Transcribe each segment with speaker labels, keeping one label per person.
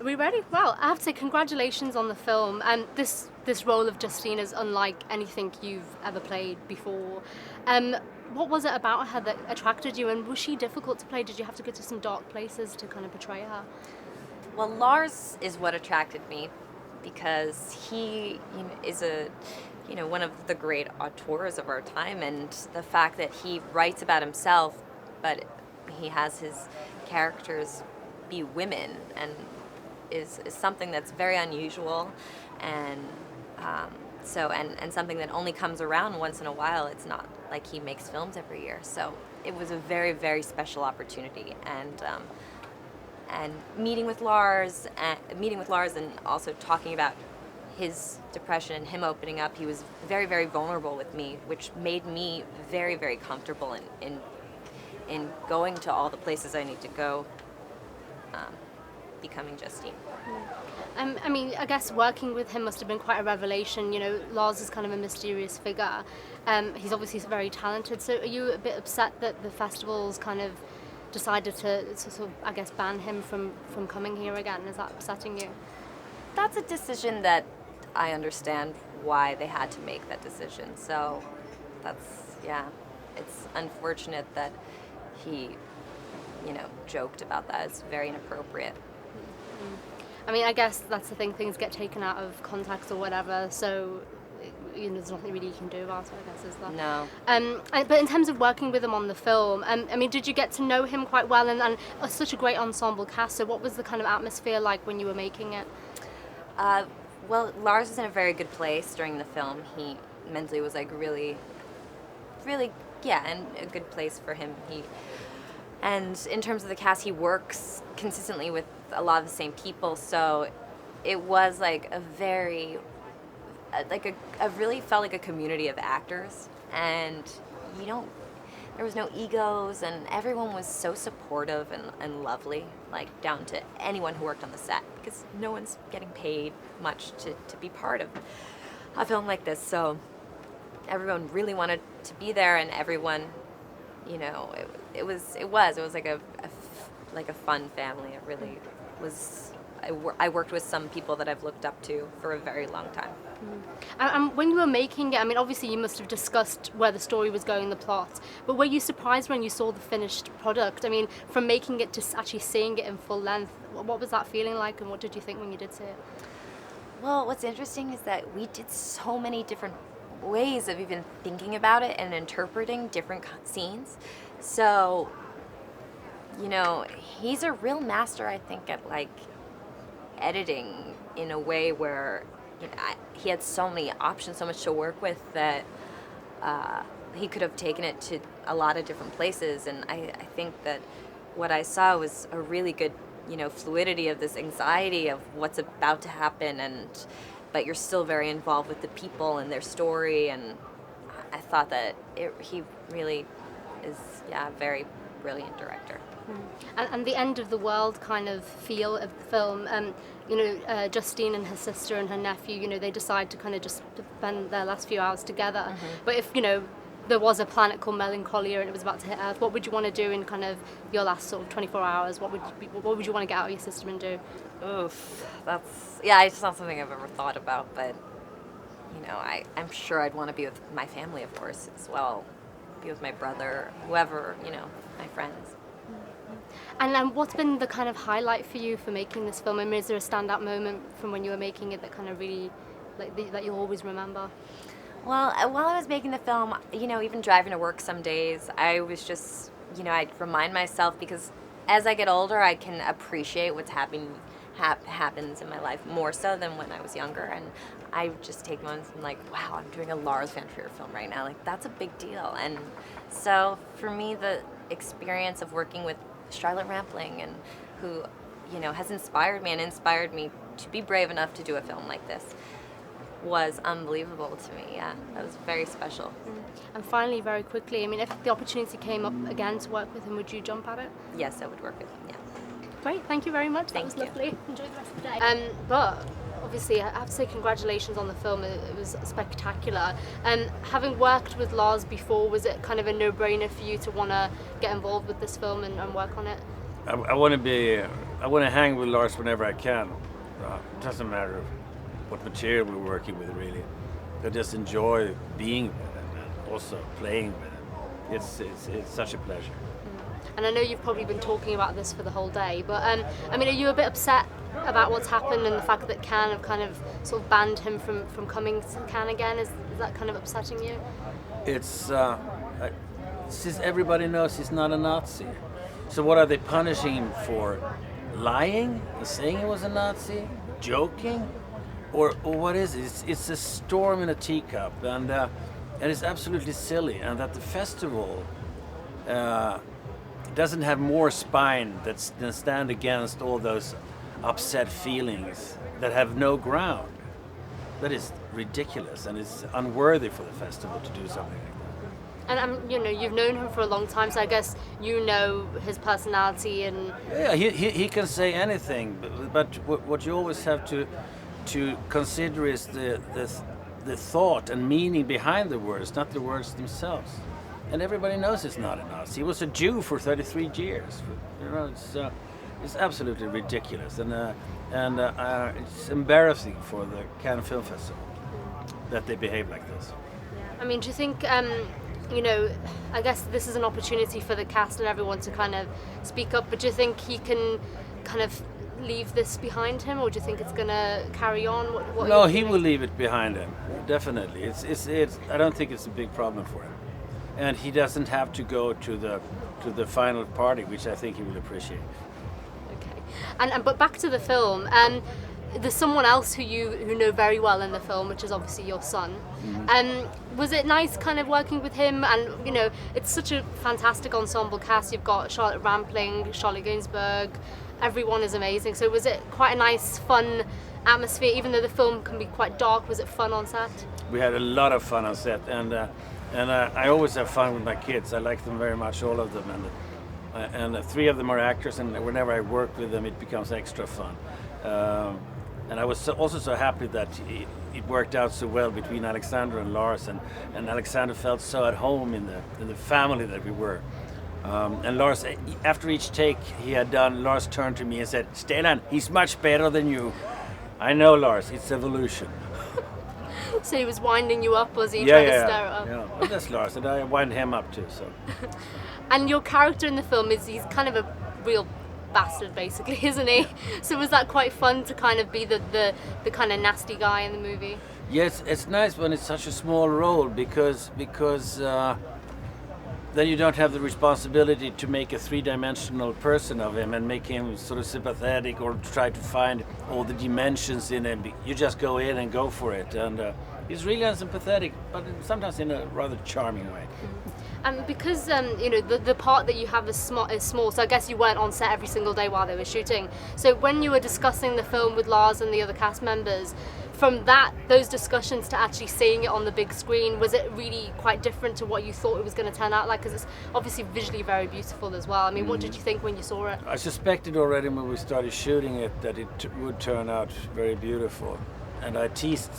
Speaker 1: we ready? Well, I have to say congratulations on the film. And this role of Justine is unlike anything you've ever played before. What was it about her that attracted you, and was she difficult to play? Did you have to go to some dark places to kind of portray her?
Speaker 2: Well, Lars is what attracted me because he is one of the great auteurs of our time, and the fact that he writes about himself, but he has his characters be women, and is something that's very unusual, and and something that only comes around once in a while. It's not like he makes films every year, so it was a very, very special opportunity, and meeting with Lars and also talking about his depression and him opening up. He was very, very vulnerable with me, which made me very, very comfortable in going to all the places I need to go, becoming Justine.
Speaker 1: I mean, I guess working with him must have been quite a revelation. You know, Lars is kind of a mysterious figure. He's obviously very talented. So are you a bit upset that the festivals kind of decided to sort of, I guess, ban him from coming here again? Is that upsetting you?
Speaker 2: That's a decision that I understand why they had to make that decision. So it's unfortunate that he, joked about that. It's very inappropriate.
Speaker 1: I mean, I guess that's the thing, things get taken out of context or whatever, so there's nothing really you can do about it, I guess, is there?
Speaker 2: No.
Speaker 1: But in terms of working with him on the film, I mean, did you get to know him quite well, and such a great ensemble cast, so what was the kind of atmosphere like when you were making it?
Speaker 2: Well, Lars was in a very good place during the film. He mentally was really, really, and a good place for him. And in terms of the cast, he works consistently with a lot of the same people, so it was like a very, I really felt like a community of actors, and there was no egos, and everyone was so supportive and lovely, like down to anyone who worked on the set, because no one's getting paid much to be part of a film like this, so everyone really wanted to be there, and everyone, it was like a fun family. It really was. I worked with some people that I've looked up to for a very long time.
Speaker 1: And when you were making it, I mean, obviously you must have discussed where the story was going, the plot, but were you surprised when you saw the finished product? I mean, from making it to actually seeing it in full length, what was that feeling like, and what did you think when you did see it?
Speaker 2: Well, what's interesting is that we did so many different ways of even thinking about it and interpreting different scenes. So, he's a real master, I think, at editing in a way where he had so many options, so much to work with, that he could have taken it to a lot of different places. And I think that what I saw was a really good, fluidity of this anxiety of what's about to happen, but you're still very involved with the people and their story. And I thought that he really is, a very brilliant director.
Speaker 1: And the end of the world kind of feel of the film, Justine and her sister and her nephew, they decide to kind of just spend their last few hours together. Mm-hmm. But if, there was a planet called Melancholia and it was about to hit Earth, what would you want to do in kind of your last sort of 24 hours? What would you want to get out of your system and do?
Speaker 2: Oof, it's not something I've ever thought about, but, I'm sure I'd want to be with my family, of course, as well. Be with my brother, whoever, my friends.
Speaker 1: And what's been the kind of highlight for you for making this film? I mean, is there a standout moment from when you were making it that kind of really, that you'll always remember?
Speaker 2: Well, while I was making the film, even driving to work some days, I was just, I'd remind myself, because as I get older, I can appreciate what's happens in my life more so than when I was younger. And I just take moments and wow, I'm doing a Lars von Trier film right now. That's a big deal. And so for me, the experience of working with Charlotte Rampling, and who, has inspired me to be brave enough to do a film like this, was unbelievable to me. Yeah, that was very special.
Speaker 1: And finally, very quickly, I mean, if the opportunity came up again to work with him, would you jump at it?
Speaker 2: Yes, I would work with him, yeah.
Speaker 1: Great, thank you very much. That was lovely. Enjoy the rest of the day. But obviously, I have to say congratulations on the film. It was spectacular. Having worked with Lars before, was it kind of a no-brainer for you to want to get involved with this film and work on it?
Speaker 3: I want to be I want to hang with Lars whenever I can. It doesn't matter what material we're working with, really. I just enjoy being with him and also playing with him. It's such a pleasure.
Speaker 1: And I know you've probably been talking about this for the whole day, but I mean, are you a bit upset about what's happened and the fact that Cannes have kind of sort of banned him from coming to Cannes again? Is that kind of upsetting you?
Speaker 3: It's since everybody knows he's not a Nazi. So what are they punishing him for? Lying? Saying he was a Nazi? Joking? Or what is it? It's a storm in a teacup, and it's absolutely silly. And that the festival doesn't have more spine than stand against all those upset feelings that have no ground. That is ridiculous, and it's unworthy for the festival to do something like that.
Speaker 1: And you know, you've known him for a long time, so I guess you know his personality and.
Speaker 3: Yeah, he can say anything, but what you always have to consider is the thought and meaning behind the words, not the words themselves. And everybody knows it's not a Nazi. He was a Jew for 33 years. You know, it's absolutely ridiculous, and it's embarrassing for the Cannes Film Festival that they behave like this.
Speaker 1: I mean, do you think, you know, I guess this is an opportunity for the cast and everyone to kind of speak up, but do you think he can kind of leave this behind him, or do you think it's going to carry on? What
Speaker 3: No, he will leave it behind him, definitely. It's I don't think it's a big problem for him. And he doesn't have to go to the final party, which I think he will appreciate.
Speaker 1: Okay, and but back to the film. There's someone else who know very well in the film, which is obviously your son.
Speaker 3: Mm-hmm.
Speaker 1: Was it nice kind of working with him? And you know, it's such a fantastic ensemble cast. You've got Charlotte Rampling, Charlotte Gainsbourg. Everyone is amazing. So was it quite a nice, fun atmosphere, even though the film can be quite dark? Was it fun on set?
Speaker 3: We had a lot of fun on set, and I always have fun with my kids. I like them very much, all of them, and 3 of them are actors, and whenever I work with them, it becomes extra fun. And I was also so happy that it worked out so well between Alexander and Lars, and Alexander felt so at home in the family that we were. And Lars, after each take he had done, Lars turned to me and said, "Stellan, he's much better than you." I know, Lars, it's evolution.
Speaker 1: So he was winding you up, was he?
Speaker 3: Yeah,
Speaker 1: trying
Speaker 3: yeah,
Speaker 1: to stir it up?
Speaker 3: yeah. Well, that's Lars, and I wind him up too. So.
Speaker 1: And your character in the film he's kind of a real bastard, basically, isn't he? So was that quite fun to kind of be the kind of nasty guy in the movie?
Speaker 3: Yes, it's nice when it's such a small role because then you don't have the responsibility to make a 3-dimensional person of him and make him sort of sympathetic or try to find all the dimensions in him. You just go in and go for it, and he's really unsympathetic, but sometimes in a rather charming way.
Speaker 1: And because you know the part that you have is small, so I guess you weren't on set every single day while they were shooting. So when you were discussing the film with Lars and the other cast members, from those discussions to actually seeing it on the big screen, was it really quite different to what you thought it was going to turn out like? Because it's obviously visually very beautiful as well. I mean, what did you think when you saw it?
Speaker 3: I suspected already when we started shooting it that it would turn out very beautiful, and I teased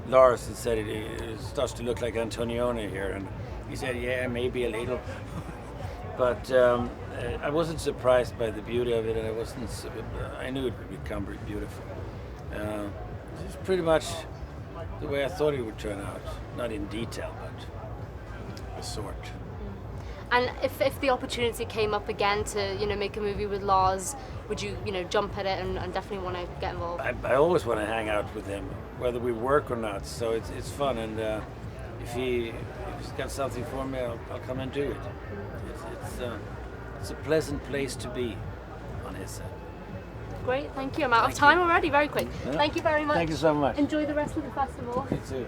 Speaker 3: Lars and said it starts to look like Antonioni here, and he said, "Yeah, maybe a little." But I wasn't surprised by the beauty of it, and I knew it would become beautiful. It's pretty much the way I thought it would turn out, not in detail, but a sort.
Speaker 1: And if the opportunity came up again to make a movie with Lars, would you jump at it and definitely want to get involved?
Speaker 3: I always want to hang out with him, whether we work or not. So it's fun, and if he's got something for me, I'll come and do it. It's a pleasant place to be on his set.
Speaker 1: Great, thank you. I'm out of time already, very quick.
Speaker 3: Yeah.
Speaker 1: Thank you very much.
Speaker 3: Thank you so much.
Speaker 1: Enjoy the rest of the festival.
Speaker 3: You too.